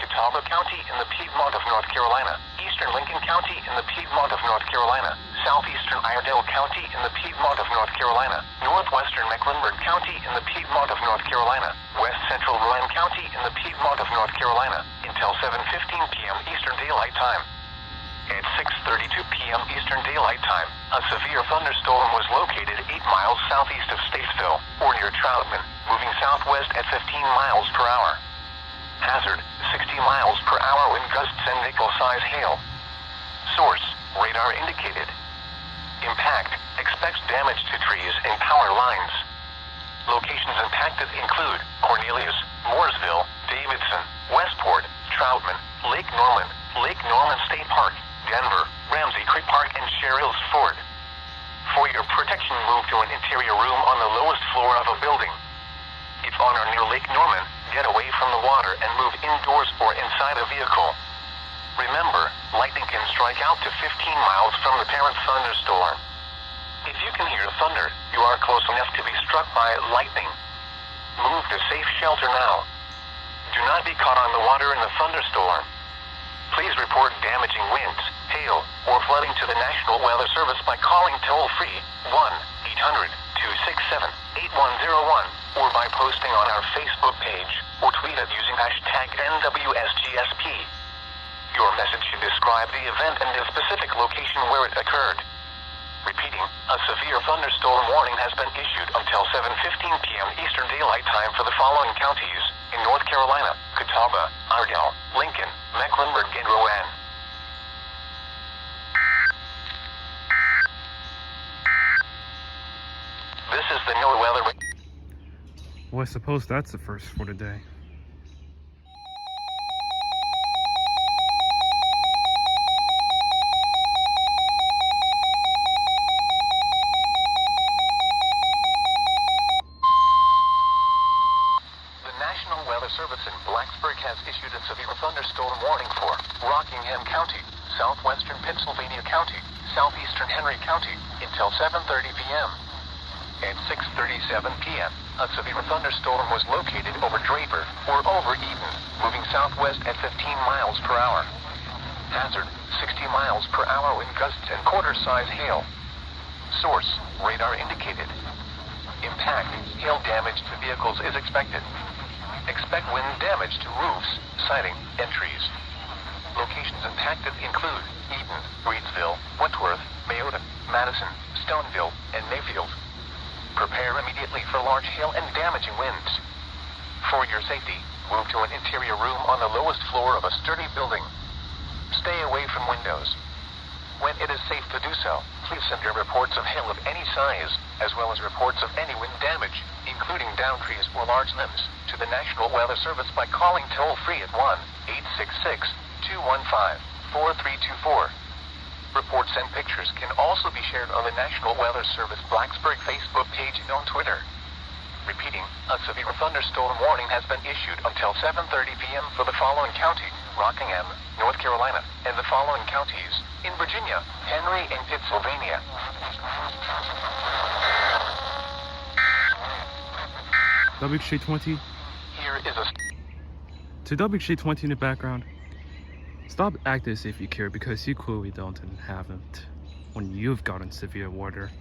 Catawba County in the Piedmont of North Carolina, eastern Lincoln County in the Piedmont of North Carolina, southeastern Iredell County in the Piedmont of North Carolina, northwestern Mecklenburg County in the Piedmont of North Carolina, west central Rowan County in the Piedmont of North Carolina, until 7:15 p.m. Eastern Daylight Time. At 6:32 p.m. Eastern Daylight Time, a severe thunderstorm was located 8 miles southeast of Statesville, or near Troutman, moving southwest at 15 miles per hour. Hazard, 60 miles per hour wind gusts and nickel-size hail. Source, radar indicated. Impact, expects damage to trees and power lines. Locations impacted include Cornelius, Mooresville, Davidson, Westport, Troutman, Lake Norman State Park, Denver, Ramsey Creek Park, and Sherrills Ford. For your protection, move to an interior room on the lowest floor of a building. If on or near Lake Norman, get away from the water and move indoors or inside a vehicle. Remember, lightning can strike out to 15 miles from the parent thunderstorm. If you can hear thunder, you are close enough to be struck by lightning. Move to safe shelter now. Do not be caught on the water in the thunderstorm. Please report damaging winds, hail, or flooding to the National Weather Service by calling toll-free 1-800-267-8101 or by posting on our Facebook page or tweet it using hashtag NWSGSP. Your message should describe the event and the specific location where it occurred. Repeating, a severe thunderstorm warning has been issued until 7:15 p.m. Eastern Daylight Time for the following counties in North Carolina: Catawba, Iredell, Lincoln, Mecklenburg, and Rowan. This is the NOAA weather. Well, I suppose that's the first for today. Service in Blacksburg has issued a severe thunderstorm warning for Rockingham County, southwestern Pittsylvania County, southeastern Henry County until 7:30 p.m. At 6:37 p.m., a severe thunderstorm was located over Draper or over Eden, moving southwest at 15 miles per hour. Hazard, 60 miles per hour wind gusts and quarter-size hail. Source, radar indicated. Impact, hail damage to vehicles is expected. Expect wind damage to roofs, siding, and trees. Locations impacted include Eden, Reedsville, Wentworth, Mayoda, Madison, Stoneville, and Mayfield. Prepare immediately for large hail and damaging winds. For your safety, move to an interior room on the lowest floor of a sturdy building. Stay away from windows. When it is safe to do so, please send your reports of hail of any size, as well as reports of any wind damage, including downed trees or large limbs, to the National Weather Service by calling toll-free at 1-866-215-4324. Reports and pictures can also be shared on the National Weather Service Blacksburg Facebook page and on Twitter. Repeating, a severe thunderstorm warning has been issued until 7:30 p.m. for the following county: Rockingham, North Carolina, and the following counties in Virginia: Henry and Pittsylvania. WXL42. Here is a... To WXL42 in the background, stop acting as if you care, because you clearly don't and haven't when you've gotten severe weather.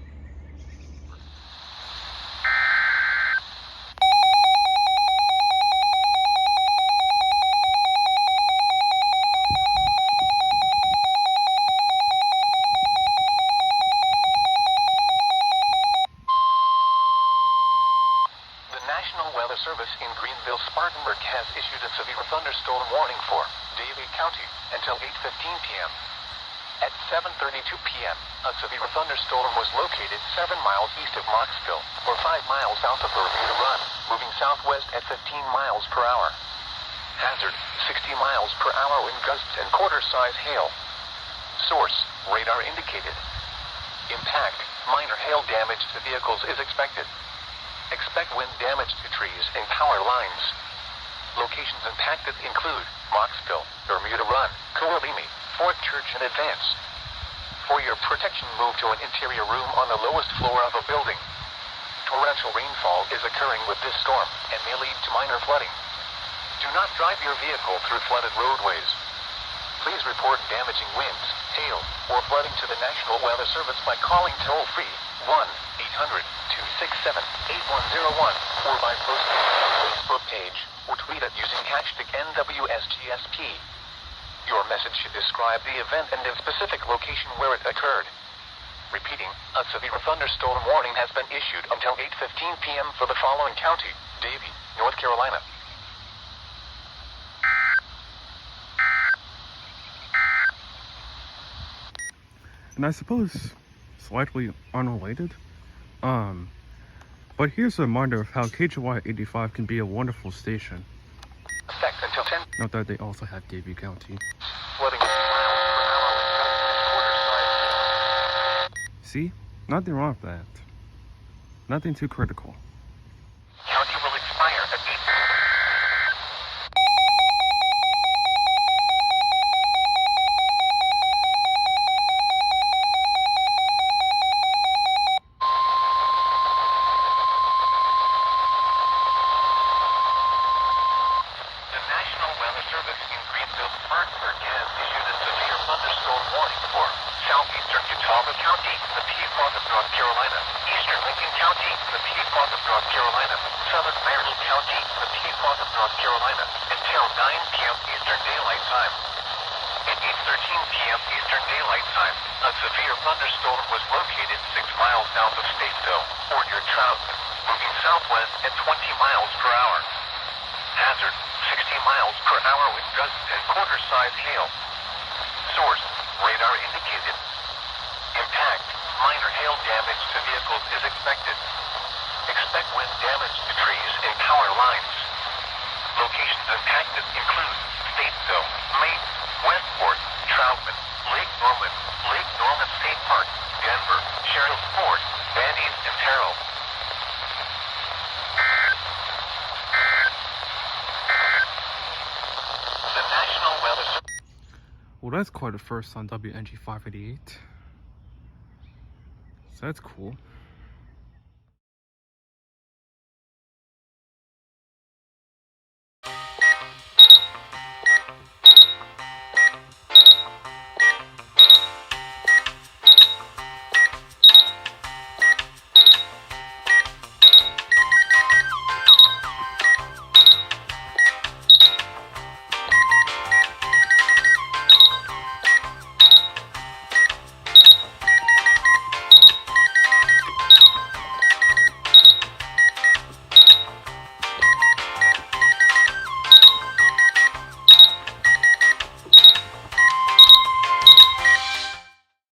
Service in Greenville-Spartanburg has issued a severe thunderstorm warning for Davie County until 8:15 p.m. At 7:32 p.m., a severe thunderstorm was located 7 miles east of Mooresville, or 5 miles south of Bermuda Run, moving southwest at 15 miles per hour. Hazard, 60 miles per hour wind gusts and quarter-size hail. Source, radar indicated. Impact, minor hail damage to vehicles is expected. Expect wind damage to trees and power lines. Locations impacted include Mooresville, Bermuda Run, Coalimi, Fort Church, and Advance. For your protection, move to an interior room on the lowest floor of a building. Torrential rainfall is occurring with this storm and may lead to minor flooding. Do not drive your vehicle through flooded roadways. Please report damaging winds, hail, or flooding to the National Weather Service by calling toll-free 1-800-267-8101 or by posting to our Facebook page or tweet it using hashtag NWSGSP. Your message should describe the event and the specific location where it occurred. Repeating, a severe thunderstorm warning has been issued until 8:15 p.m. for the following county: Davie, North Carolina. And I suppose slightly unrelated, but here's a reminder of how KJY85 can be a wonderful station. Effect until 10. Note that they also have Davie County. Flooding. See? Nothing wrong with that. Nothing too critical. County will expire at 8. The National Weather Service in Greenville-Spartanburg has issued a severe thunderstorm warning for southeastern Catawba County, the Piedmont of North Carolina, eastern Lincoln County, the Piedmont of North Carolina, southern Iredell County, the Piedmont of North Carolina, until 9 p.m. Eastern Daylight Time. At 8:13 p.m. Eastern Daylight Time, a severe thunderstorm was located 6 miles south of Statesville, or near Troutman, moving southwest at 20 miles per hour. Hazard, 60 miles per hour with gusts and quarter-size hail. Source, radar indicated. Impact, minor hail damage to vehicles is expected. Expect wind damage to trees and power lines. Locations impacted include Statesville, Maiden, Westport, Troutman, Lake Norman State Park, Denver, Sheriff's Ford, Bannies, and Terrell. The National Weather Service. Well, that's quite a first on WNG588. So that's cool.